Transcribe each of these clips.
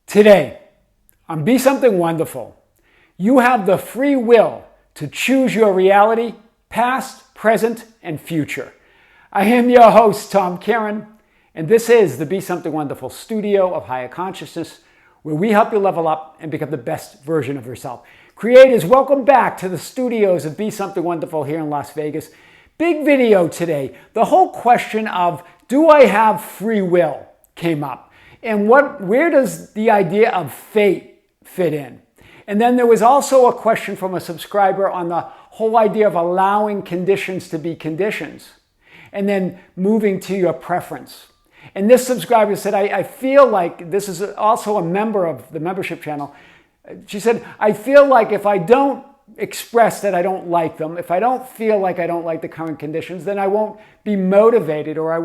Today, on Be Something Wonderful, you have the free will to choose your reality, past, present, and future. I am your host, Tom Kearin, and this is the Be Something Wonderful studio of higher consciousness, where we help you level up and become the best version of yourself. Creators, welcome back to the studios of Be Something Wonderful here in Las Vegas. Big video today. The whole question of, do I have free will, came up. And where does the idea of fate fit in? And then there was also a question from a subscriber on the whole idea of allowing conditions to be conditions and then moving to your preference. And this subscriber said, I feel like, this is also a member of the membership channel. She said, I feel like if I don't express that I don't like them, if I don't feel like I don't like the current conditions, then I won't be motivated, or I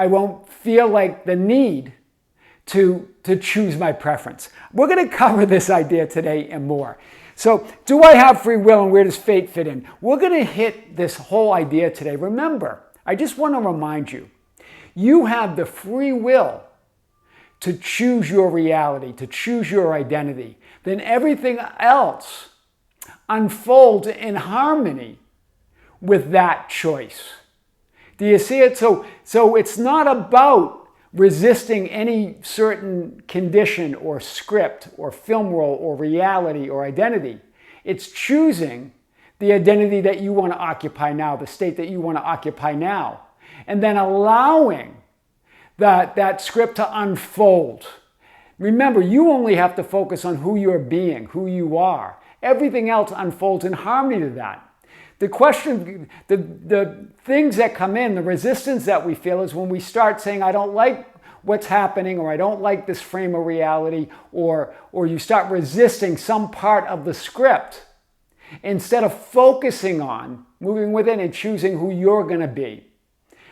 won't feel like the need to choose my preference. We're going to cover this idea today and more. So, do I have free will and where does fate fit in? We're going to hit this whole idea today. Remember, I just want to remind you, you have the free will to choose your reality, to choose your identity. Then everything else unfolds in harmony with that choice. Do you see it? So it's not about resisting any certain condition or script or film role or reality or identity. It's choosing the identity that you want to occupy now, the state that you want to occupy now, and then allowing that script to unfold. Remember, you only have to focus on who you're being, who you are. Everything else unfolds in harmony to that. The question, the things that come in, the resistance that we feel is when we start saying, I don't like what's happening, or I don't like this frame of reality, or you start resisting some part of the script instead of focusing on moving within and choosing who you're going to be.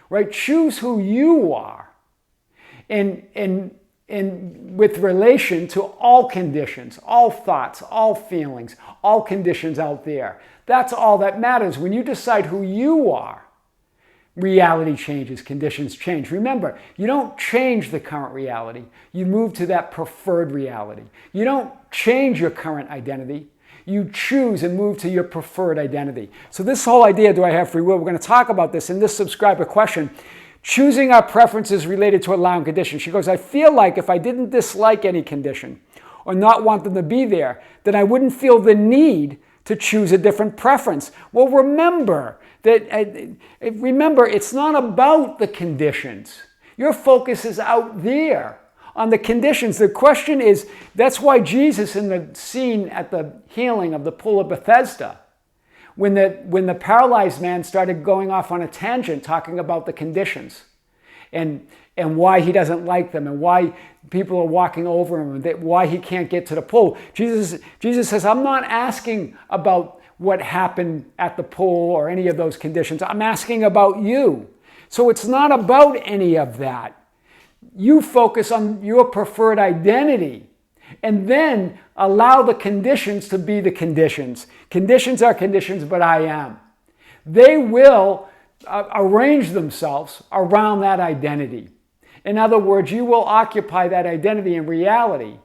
Right? Choose who you are in with relation to all conditions, all thoughts, all feelings, all conditions out there. That's all that matters. When you decide who you are, reality changes, conditions change. Remember, you don't change the current reality. You move to that preferred reality. You don't change your current identity. You choose and move to your preferred identity. So this whole idea, do I have free will? We're going to talk about this in this subscriber question. Choosing our preferences related to allowing conditions. She goes, I feel like if I didn't dislike any condition or not want them to be there, then I wouldn't feel the need to choose a different preference. Well, remember, it's not about the conditions. Your focus is out there on the conditions. The question is, that's why Jesus in the scene at the healing of the pool of Bethesda, when the paralyzed man started going off on a tangent talking about the conditions and why he doesn't like them and why people are walking over him and why he can't get to the pool. Jesus says, I'm not asking about what happened at the pool or any of those conditions. I'm asking about you. So it's not about any of that. You focus on your preferred identity and then allow the conditions to be the conditions. Conditions are conditions, but I am. They will arrange themselves around that identity. In other words, you will occupy that identity in reality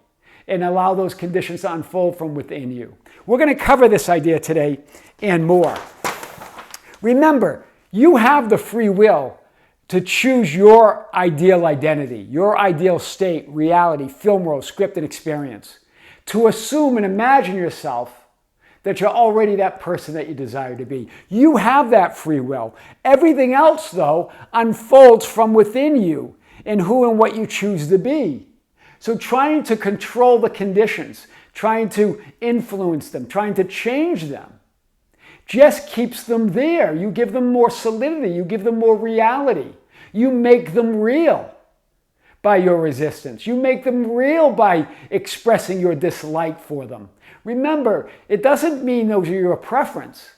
and allow those conditions to unfold from within you. We're going to cover this idea today and more. Remember, you have the free will to choose your ideal identity, your ideal state, reality, film role, script, and experience. To assume and imagine yourself that you're already that person that you desire to be. You have that free will. Everything else, though, unfolds from within you in who and what you choose to be. So trying to control the conditions, trying to influence them, trying to change them, just keeps them there. You give them more solidity. You give them more reality. You make them real by your resistance. You make them real by expressing your dislike for them. Remember, it doesn't mean those are your preference.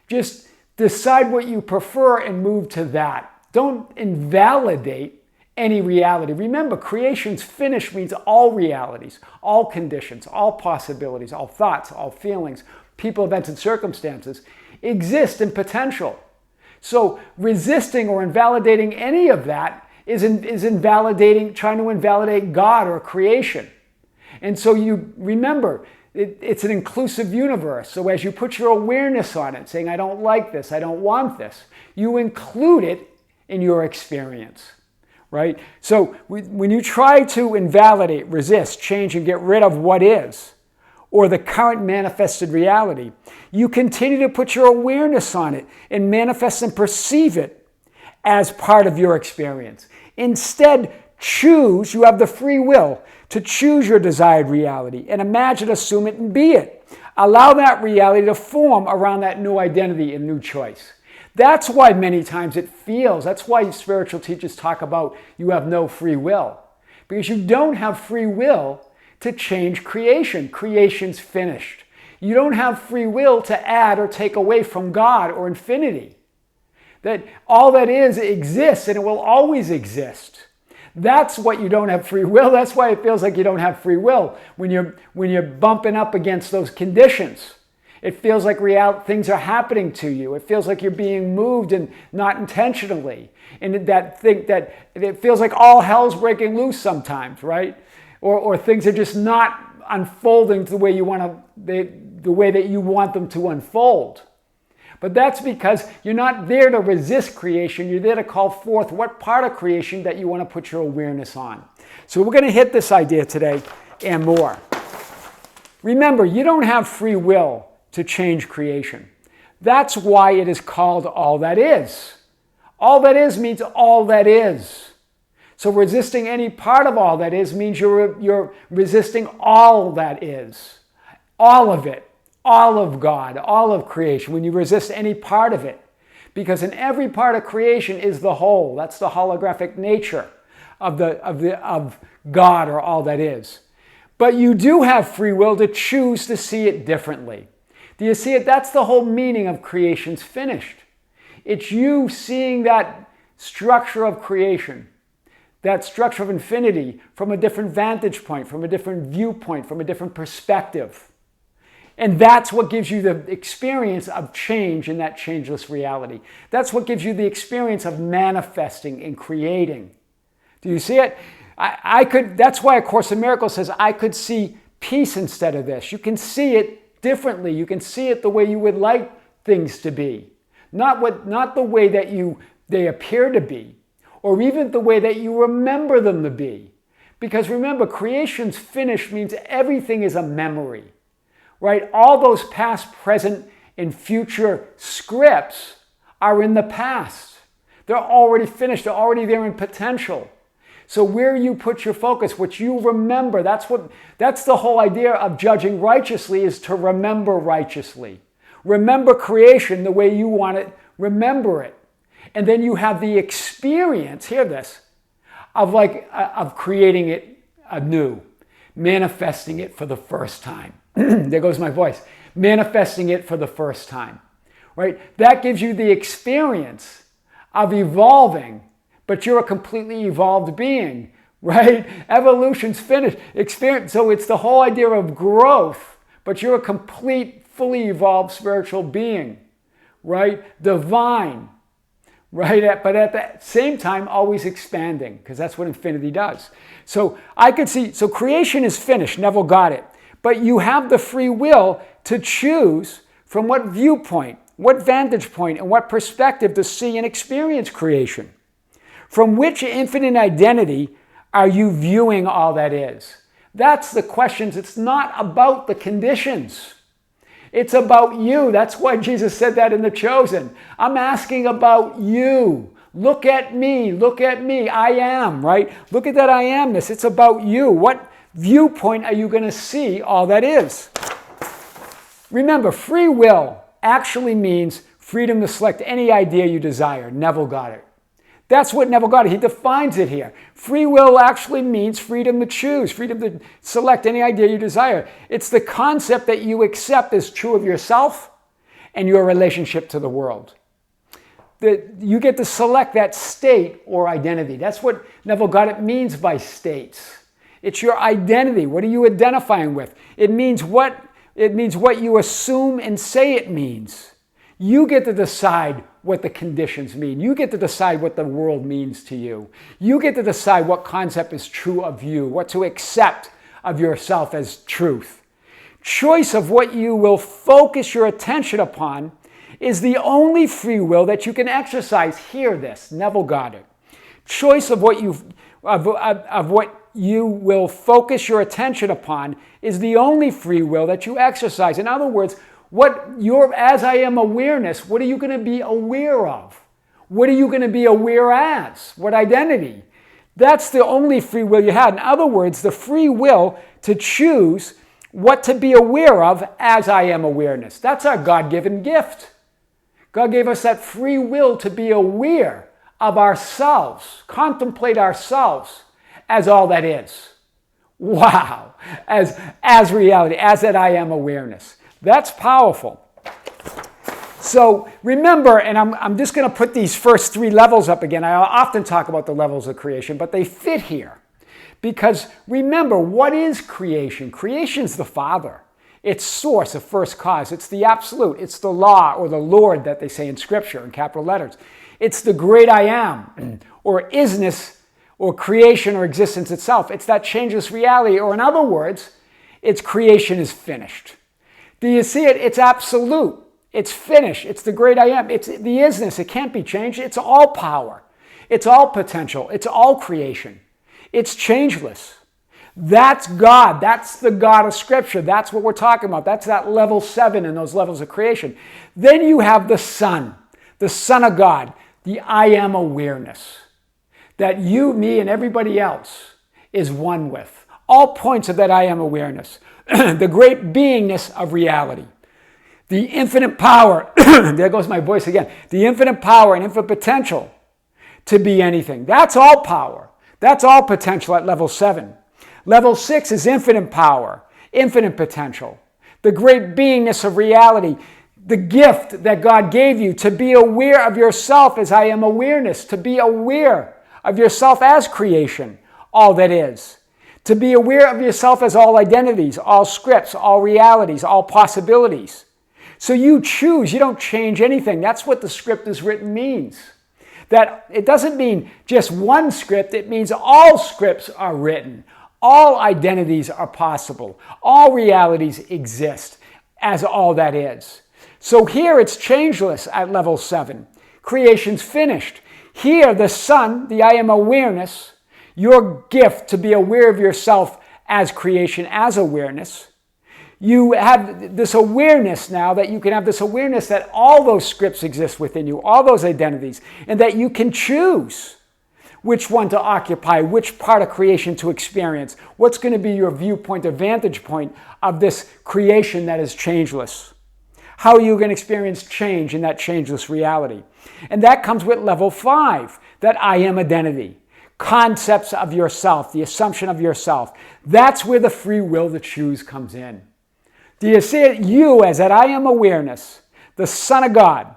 Just decide what you prefer and move to that. Don't invalidate any reality. Remember, creation's finished means all realities, all conditions, all possibilities, all thoughts, all feelings, people, events, and circumstances exist in potential. So resisting or invalidating any of that is invalidating, trying to invalidate God or creation. And so you remember, it's an inclusive universe. So as you put your awareness on it, saying, I don't like this, I don't want this, you include it in your experience, right? So when you try to invalidate, resist, change, and get rid of what is, or the current manifested reality, you continue to put your awareness on it and manifest and perceive it as part of your experience. Instead, choose, you have the free will to choose your desired reality and imagine, assume it, and be it. Allow that reality to form around that new identity and new choice. That's why many times it feels, that's why spiritual teachers talk about you have no free will. Because you don't have free will to change creation. Creation's finished. You don't have free will to add or take away from God or infinity. That all that is exists and it will always exist. That's what you don't have free will. That's why it feels like you don't have free will when you're bumping up against those conditions. It feels like things are happening to you. It feels like you're being moved and not intentionally. And that it feels like all hell's breaking loose sometimes, right? Or things are just not unfolding the way you the way that you want them to unfold. But that's because you're not there to resist creation. You're there to call forth what part of creation that you want to put your awareness on. So we're going to hit this idea today and more. Remember, you don't have free will to change creation. That's why it is called all that is. All that is means all that is. So resisting any part of all that is means you're resisting all that is. All of it. All of God, all of creation, when you resist any part of it. Because in every part of creation is the whole. That's the holographic nature of God or all that is. But you do have free will to choose to see it differently. Do you see it? That's the whole meaning of creation's finished. It's you seeing that structure of creation, that structure of infinity from a different vantage point, from a different viewpoint, from a different perspective. And that's what gives you the experience of change in that changeless reality. That's what gives you the experience of manifesting and creating. Do you see it? That's why A Course in Miracles says, I could see peace instead of this. You can see it differently. You can see it the way you would like things to be. Not the way that they appear to be, or even the way that you remember them to be. Because remember, creation's finished means everything is a memory. Right? All those past, present, and future scripts are in the past. They're already finished. They're already there in potential. So where you put your focus, what you remember, that's the whole idea of judging righteously, is to remember righteously. Remember creation the way you want it. Remember it. And then you have the experience, hear this, of creating it anew, manifesting it for the first time. There goes my voice. Manifesting it for the first time, right? That gives you the experience of evolving, but you're a completely evolved being, right? Evolution's finished. Experience. So it's the whole idea of growth, but you're a complete, fully evolved spiritual being, right? Divine, right? But at the same time, always expanding, because that's what infinity does. So I could see, so creation is finished. Neville got it. But you have the free will to choose from what viewpoint, what vantage point, and what perspective to see and experience creation. From which infinite identity are you viewing all that is? That's the questions. It's not about the conditions. It's about you. That's why Jesus said that in The Chosen. I'm asking about you. Look at me. Look at me. I am, right? Look at that I amness. It's about you. What viewpoint are you going to see all that is? Remember, free will actually means freedom to select any idea you desire. Neville Goddard. That's what Neville Goddard, he defines it here. Free will actually means freedom to choose, freedom to select any idea you desire. It's the concept that you accept as true of yourself and your relationship to the world. That you get to select that state or identity. That's what Neville Goddard means by states. It's your identity. What are you identifying with? It means what you assume and say it means. You get to decide what the conditions mean. You get to decide what the world means to you. You get to decide what concept is true of you, what to accept of yourself as truth. Choice of what you will focus your attention upon is the only free will that you can exercise. Hear this, Neville Goddard. Choice of what you will focus your attention upon is the only free will that you exercise. In other words, what your as I am awareness, what are you going to be aware of? What are you going to be aware as? What identity? That's the only free will you had. In other words, the free will to choose what to be aware of as I am awareness. That's our God-given gift. God gave us that free will to be aware of ourselves, contemplate ourselves as all that is. Wow, as reality, as that I am awareness. That's powerful. So remember, and I'm just going to put these first 3 levels up again. I often talk about the levels of creation, but they fit here. Because remember, what is creation? Creation's the Father. It's source, a first cause. It's the absolute. It's the law or the Lord that they say in Scripture in capital letters. It's the great I am, or isness, or creation or existence itself. It's that changeless reality, or in other words, its creation is finished. Do you see it? It's absolute. It's finished. It's the great I am. It's the isness. It can't be changed. It's all power. It's all potential. It's all creation. It's changeless. That's God. That's the God of Scripture. That's what we're talking about. That's that level 7 in those levels of creation. Then you have the Son of God, the I am awareness that you, me, and everybody else is one with. All points of that I am awareness. The great beingness of reality. The infinite power, there goes my voice again, the infinite power and infinite potential to be anything. That's all power. That's all potential at level 7. Level 6 is infinite power, infinite potential. The great beingness of reality, the gift that God gave you to be aware of yourself as I am awareness, to be aware of yourself as creation, all that is. To be aware of yourself as all identities, all scripts, all realities, all possibilities. So you choose, you don't change anything. That's what the script is written means. That it doesn't mean just one script, it means all scripts are written. All identities are possible. All realities exist as all that is. So here it's changeless at level 7. Creation's finished. Here the Son, the I am awareness, your gift to be aware of yourself as creation, as awareness. You have this awareness now that you can have this awareness that all those scripts exist within you, all those identities, and that you can choose which one to occupy, which part of creation to experience. What's going to be your viewpoint or vantage point of this creation that is changeless? How are you going to experience change in that changeless reality? And that comes with level 5, that I am identity. Concepts of yourself, the assumption of yourself. That's where the free will to choose comes in. Do you see it? You as that I am awareness, the Son of God,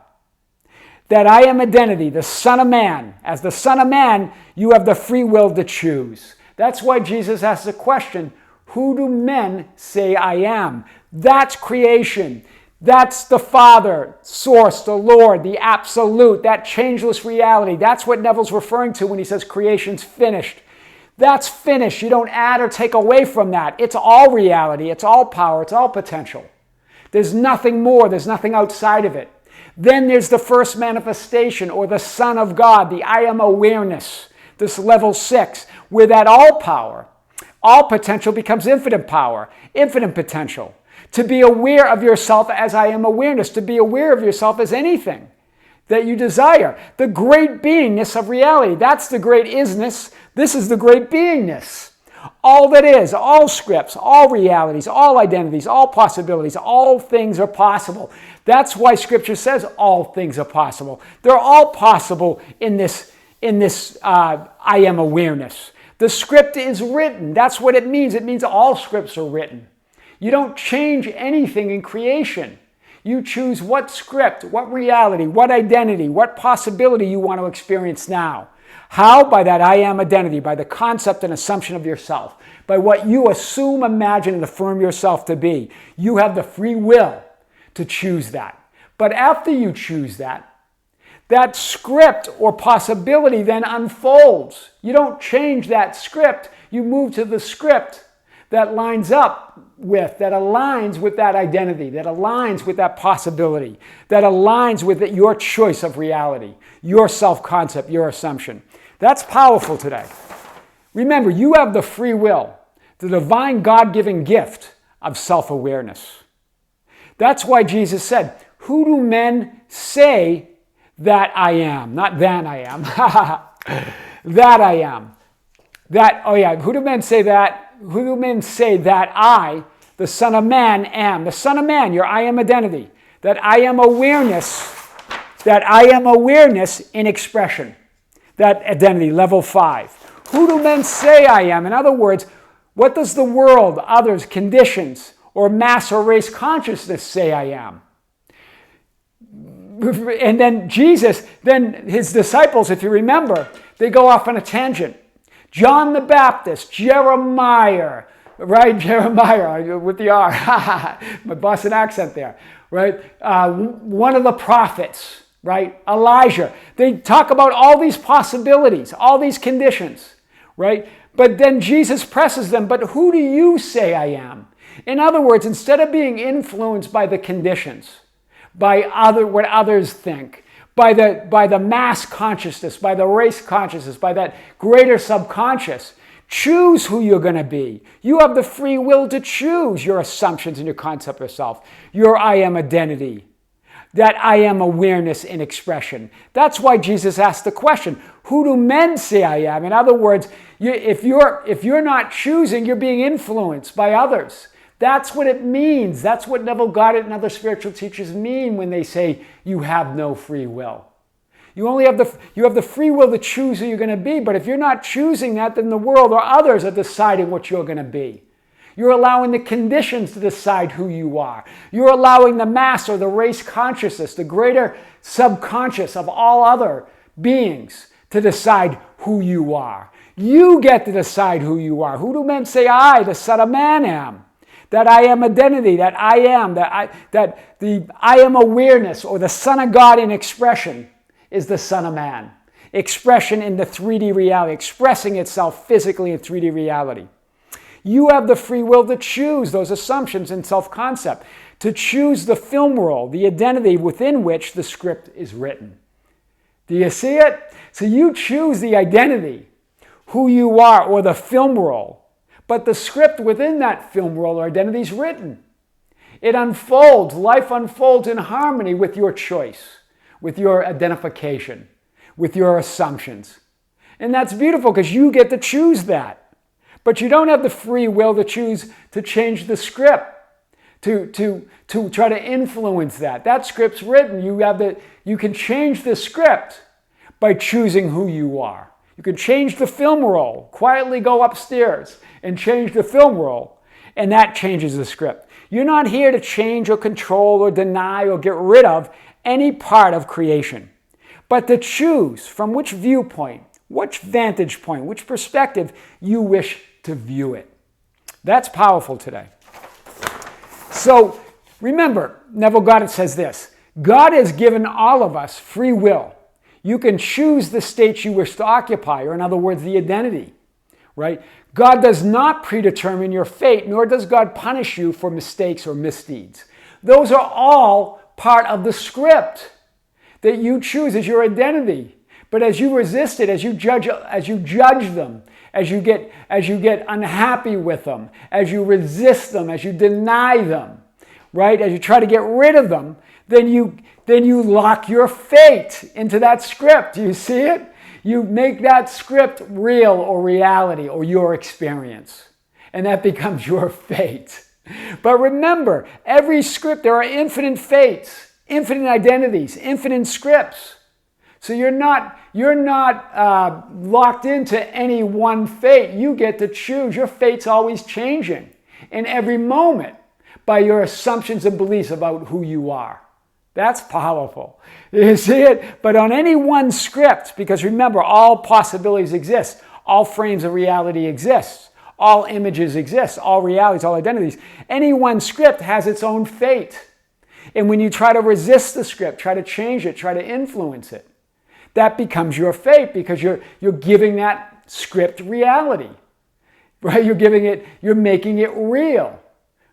that I am identity, the Son of Man. As the Son of Man, you have the free will to choose. That's why Jesus asks the question, who do men say I am? That's creation. That's the Father, Source, the Lord, the Absolute, that changeless reality. That's what Neville's referring to when he says creation's finished. That's finished. You don't add or take away from that. It's all reality. It's all power. It's all potential. There's nothing more. There's nothing outside of it. Then there's the first manifestation, or the Son of God, the I am awareness, this level 6, where that all power, all potential becomes infinite power, infinite potential. To be aware of yourself as I am awareness, to be aware of yourself as anything that you desire. The great beingness of reality. That's the great isness. This is the great beingness. All that is, all scripts, all realities, all identities, all possibilities, all things are possible. That's why Scripture says all things are possible. They're all possible in this I am awareness. The script is written. That's what it means. It means all scripts are written. You don't change anything in creation. You choose what script, what reality, what identity, what possibility you want to experience now. How? By that I am identity, by the concept and assumption of yourself, by what you assume, imagine, and affirm yourself to be. You have the free will to choose that. But after you choose that script or possibility then unfolds. You don't change that script. You move to the script that lines up with, that aligns with that identity, that aligns with that possibility, that aligns with your choice of reality, your self-concept, your assumption. That's powerful today. Remember, you have the free will, the divine God-given gift of self-awareness. That's why Jesus said, "Who do men say that I am?" Not than I am. That I am. Who do men say that? Who do men say that I, the Son of Man, am? The Son of Man, your I am identity. That I am awareness. That I am awareness in expression. That identity, level 5. Who do men say I am? In other words, what does the world, others, conditions, or mass or race consciousness say I am? And then Jesus, then his disciples, if you remember, they go off on a tangent. John the Baptist, Jeremiah, right? Jeremiah with the R, my Boston accent there, right? One of the prophets, right? Elijah. They talk about all these possibilities, all these conditions, right? But then Jesus presses them, but who do you say I am? In other words, instead of being influenced by the conditions, by what others think, by the mass consciousness, by the race consciousness, by that greater subconscious, choose who you're going to be. You have the free will to choose your assumptions and your concept of self, your I am identity, that I am awareness in expression. That's why Jesus asked the question, who do men say I am? In other words, if you're not choosing, you're being influenced by others. That's what it means. That's what Neville, Goddard, and other spiritual teachers mean when they say you have no free will. You have the free will to choose who you're going to be, but if you're not choosing that, then the world or others are deciding what you're going to be. You're allowing the conditions to decide who you are. You're allowing the mass or the race consciousness, the greater subconscious of all other beings, to decide who you are. You get to decide who you are. Who do men say I, the Son of Man, am? That I am identity, that I am, that the I am awareness, or the Son of God in expression, is the Son of Man. Expression in the 3D reality, expressing itself physically in 3D reality. You have the free will to choose those assumptions and self-concept, to choose the film role, the identity within which the script is written. Do you see it? So you choose the identity, who you are, or the film role. But the script within that film role or identity is written. It unfolds, life unfolds in harmony with your choice, with your identification, with your assumptions. And that's beautiful because you get to choose that. But you don't have the free will to choose to change the script, to try to influence that. That script's written. You can change the script by choosing who you are. You can change the film roll, quietly go upstairs and change the film roll, and that changes the script. You're not here to change or control or deny or get rid of any part of creation, but to choose from which viewpoint, which vantage point, which perspective you wish to view it. That's powerful today. So remember, Neville Goddard says this, God has given all of us free will. You can choose the state you wish to occupy, or in other words, the identity, right? God does not predetermine your fate, nor does God punish you for mistakes or misdeeds. Those are all part of the script that you choose as your identity. But as you resist it, as you judge them, as you get unhappy with them, as you resist them, as you deny them, right? As you try to get rid of them, then you lock your fate into that script. Do you see it? You make that script real or reality or your experience. And that becomes your fate. But remember, every script, there are infinite fates, infinite identities, infinite scripts. So you're not locked into any one fate. You get to choose. Your fate's always changing in every moment by your assumptions and beliefs about who you are. That's powerful. You see it? But on any one script, because remember, all possibilities exist. All frames of reality exist. All images exist. All realities, all identities. Any one script has its own fate. And when you try to resist the script, try to change it, try to influence it, that becomes your fate because you're giving that script reality. right? You're making it real,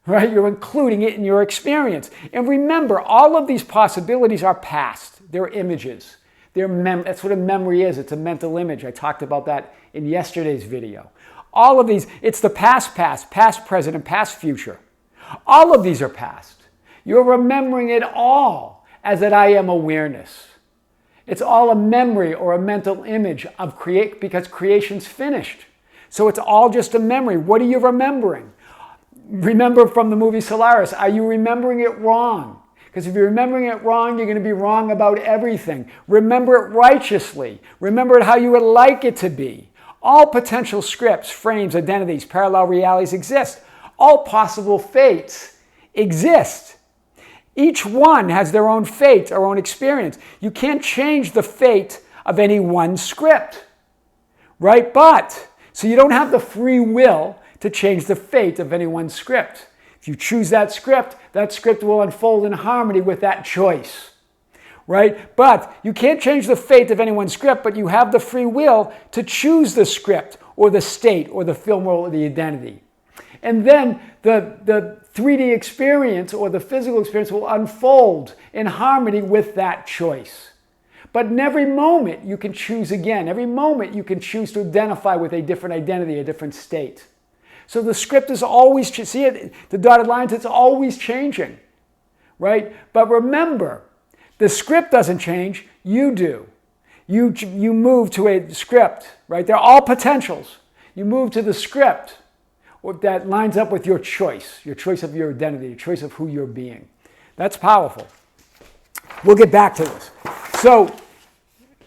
right? You're including it in your experience. And remember, all of these possibilities are past. They're images. That's what a memory is. It's a mental image. I talked about that in yesterday's video. All of these, it's the past, present, and past future. All of these are past. You're remembering it all as that I am awareness. It's all a memory or a mental image of because creation's finished. So it's all just a memory. What are you remembering? Remember from the movie Solaris, are you remembering it wrong? Because if you're remembering it wrong, you're going to be wrong about everything. Remember it righteously. Remember it how you would like it to be. All potential scripts, frames, identities, parallel realities exist. All possible fates exist. Each one has their own fate, their own experience. You can't change the fate of any one script, right? So you don't have the free will to change the fate of any one script. If you choose that script will unfold in harmony with that choice, right? But you can't change the fate of any one script, but you have the free will to choose the script or the state or the film role or the identity. And then the 3D experience or the physical experience will unfold in harmony with that choice. But in every moment you can choose again. Every moment you can choose to identify with a different identity, a different state. So the script is always, see it, the dotted lines, it's always changing, right? But remember, the script doesn't change, you do. You move to a script, right? They're all potentials. You move to the script that lines up with your choice of your identity, your choice of who you're being. That's powerful. We'll get back to this. So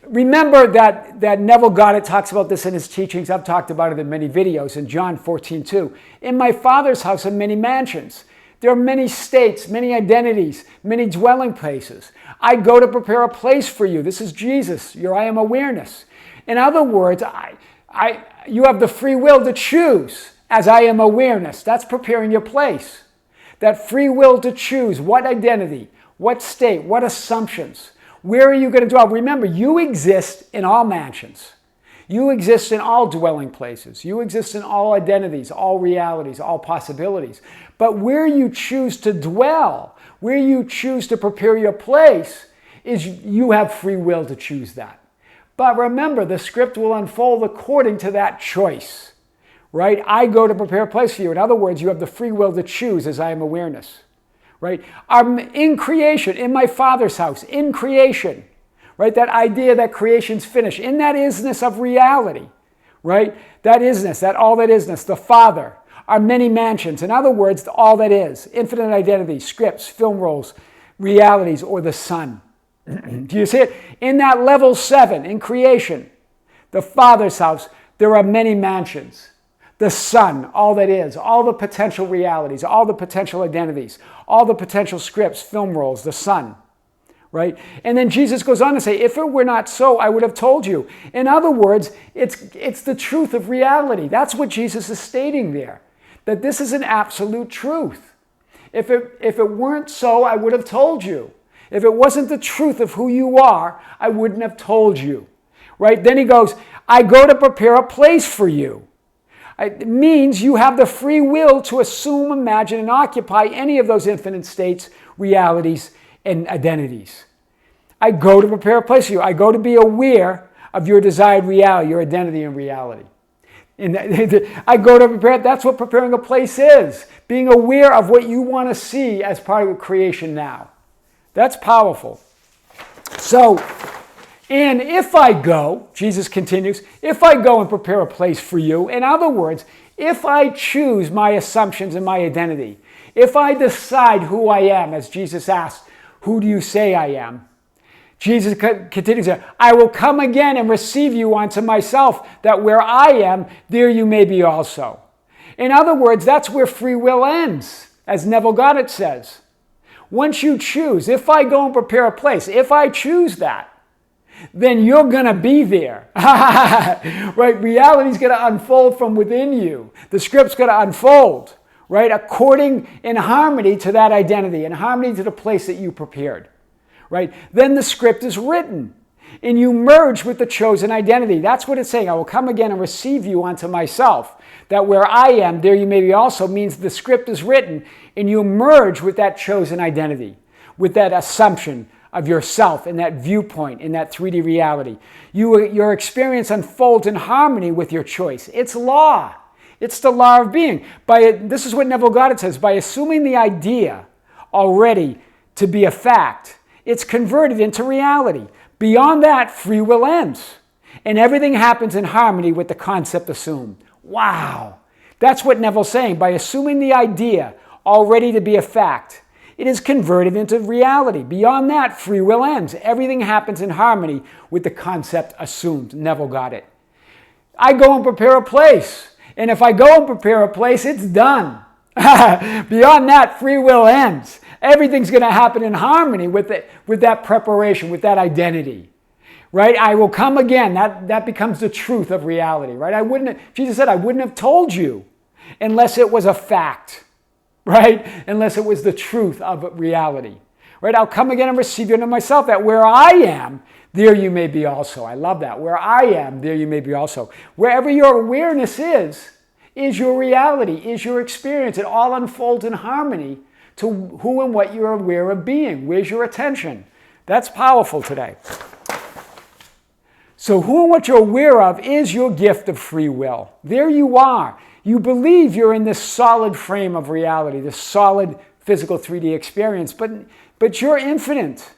remember that Neville Goddard talks about this in his teachings. I've talked about it in many videos in John 14:2. In my Father's house are many mansions. There are many states, many identities, many dwelling places. I go to prepare a place for you. This is Jesus, your I am awareness. In other words, you have the free will to choose as I am awareness. That's preparing your place. That free will to choose what identity, what state, what assumptions. Where are you going to dwell? Remember, you exist in all mansions. You exist in all dwelling places. You exist in all identities, all realities, all possibilities. But where you choose to dwell, where you choose to prepare your place, is you have free will to choose that. But remember, the script will unfold according to that choice, right? I go to prepare a place for you. In other words, you have the free will to choose as I am awareness. Right? In creation, in my Father's house, in creation, right? That idea that creation's finished, in that isness of reality, right? That isness, that all that isness, the Father, are many mansions. In other words, all that is, infinite identity, scripts, film roles, realities, or the Son. Do you see it? In that level 7, in creation, the Father's house, there are many mansions. The Son, all that is, all the potential realities, all the potential identities, all the potential scripts, film roles, the Son, right? And then Jesus goes on to say, if it were not so, I would have told you. In other words, it's the truth of reality. That's what Jesus is stating there, that this is an absolute truth. If it weren't so, I would have told you. If it wasn't the truth of who you are, I wouldn't have told you, right? Then he goes, I go to prepare a place for you. It means you have the free will to assume, imagine, and occupy any of those infinite states, realities, and identities. I go to prepare a place for you. I go to be aware of your desired reality, your identity and reality. And I go to prepare, that's what preparing a place is. Being aware of what you want to see as part of creation now. That's powerful. So, and if I go, Jesus continues, if I go and prepare a place for you, in other words, if I choose my assumptions and my identity, if I decide who I am, as Jesus asked, who do you say I am? Jesus continues, I will come again and receive you unto myself, that where I am, there you may be also. In other words, that's where free will ends, as Neville Goddard says. Once you choose, if I go and prepare a place, if I choose that, then you're going to be there. Right? Reality's going to unfold from within you. The script's going to unfold, right? According in harmony to that identity, in harmony to the place that you prepared. Right? Then the script is written. and you merge with the chosen identity. That's what it's saying. I will come again and receive you unto myself. That where I am, there you may be also means the script is written, and you merge with that chosen identity, with that assumption of yourself and that viewpoint in that 3D reality. Your experience unfolds in harmony with your choice. It's law. It's the law of being. This is what Neville Goddard says. By assuming the idea already to be a fact, it's converted into reality. Beyond that, free will ends. And everything happens in harmony with the concept assumed. Wow. That's what Neville's saying. By assuming the idea already to be a fact, it is converted into reality. Beyond that, free will ends. Everything happens in harmony with the concept assumed. Neville got it. I go and prepare a place. And if I go and prepare a place, it's done. Beyond that, free will ends. Everything's going to happen in harmony with that preparation, with that identity. Right? I will come again. That becomes the truth of reality. Right? Jesus said, I wouldn't have told you unless it was a fact. Right? Unless it was the truth of reality. Right? I'll come again and receive you unto myself, that where I am, there you may be also. I love that. Where I am, there you may be also. Wherever your awareness is your reality, is your experience. It all unfolds in harmony to who and what you're aware of being. Where's your attention? That's powerful today. So who and what you're aware of is your gift of free will. There you are. You believe you're in this solid frame of reality, this solid physical 3D experience, but you're infinite,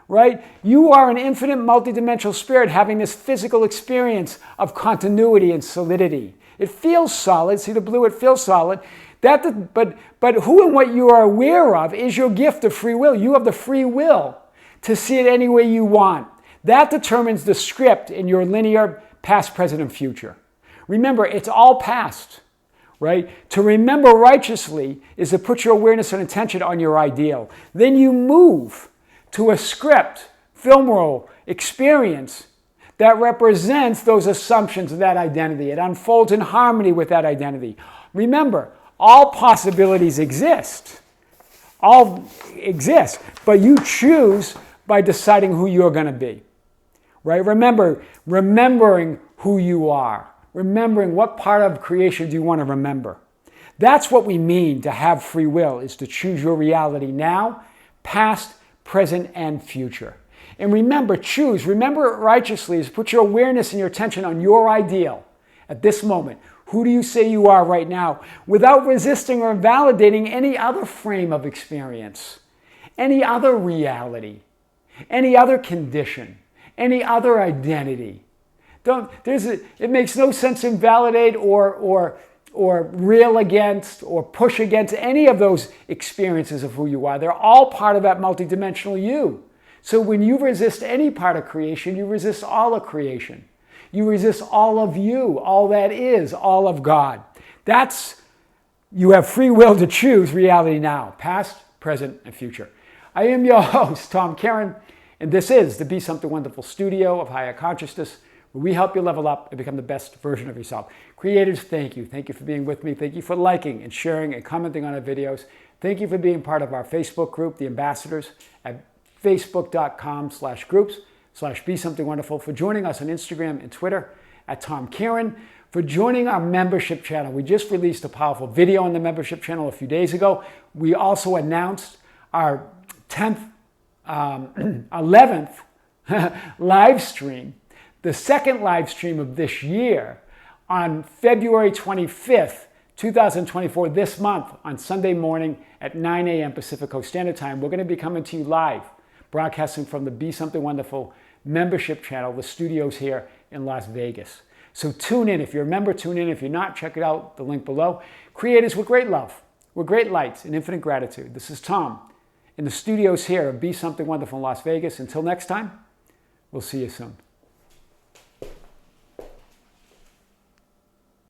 right? You are an infinite multidimensional spirit having this physical experience of continuity and solidity. It feels solid. See the blue? It feels solid. But who and what you are aware of is your gift of free will. You have the free will to see it any way you want. That determines the script in your linear past, present, and future. Remember, it's all past. Right? To remember righteously is to put your awareness and attention on your ideal. Then you move to a script, film roll, experience that represents those assumptions of that identity. It unfolds in harmony with that identity. Remember, all possibilities exist. All exist, but you choose by deciding who you're going to be. Right? Remembering who you are. Remembering what part of creation do you want to remember. That's what we mean to have free will, is to choose your reality now, past, present, and future. And remember it righteously, is put your awareness and your attention on your ideal at this moment. Who do you say you are right now? Without resisting or validating any other frame of experience, any other reality, any other condition, any other identity. It makes no sense to invalidate or rail against or push against any of those experiences of who you are. They're all part of that multidimensional you. So when you resist any part of creation, you resist all of creation. You resist all of you, all that is, all of God. You have free will to choose reality now, past, present, and future. I am your host, Tom Kearin, and this is the Be Something Wonderful studio of higher consciousness, where we help you level up and become the best version of yourself. Creators, thank you. Thank you for being with me. Thank you for liking and sharing and commenting on our videos. Thank you for being part of our Facebook group, The Ambassadors, at facebook.com/groups/Be Something Wonderful, for joining us on Instagram and Twitter at Tom Kearin, for joining our membership channel. We just released a powerful video on the membership channel a few days ago. We also announced our 11th live stream, the second live stream of this year, on February 25th, 2024, this month, on Sunday morning at 9 a.m. Pacific Coast Standard Time. We're going to be coming to you live, broadcasting from the Be Something Wonderful membership channel, the studios here in Las Vegas. So tune in. If you're a member, tune in. If you're not, check it out, the link below. Creators, with great love, with great lights and infinite gratitude. This is Tom in the studios here of Be Something Wonderful in Las Vegas. Until next time, we'll see you soon.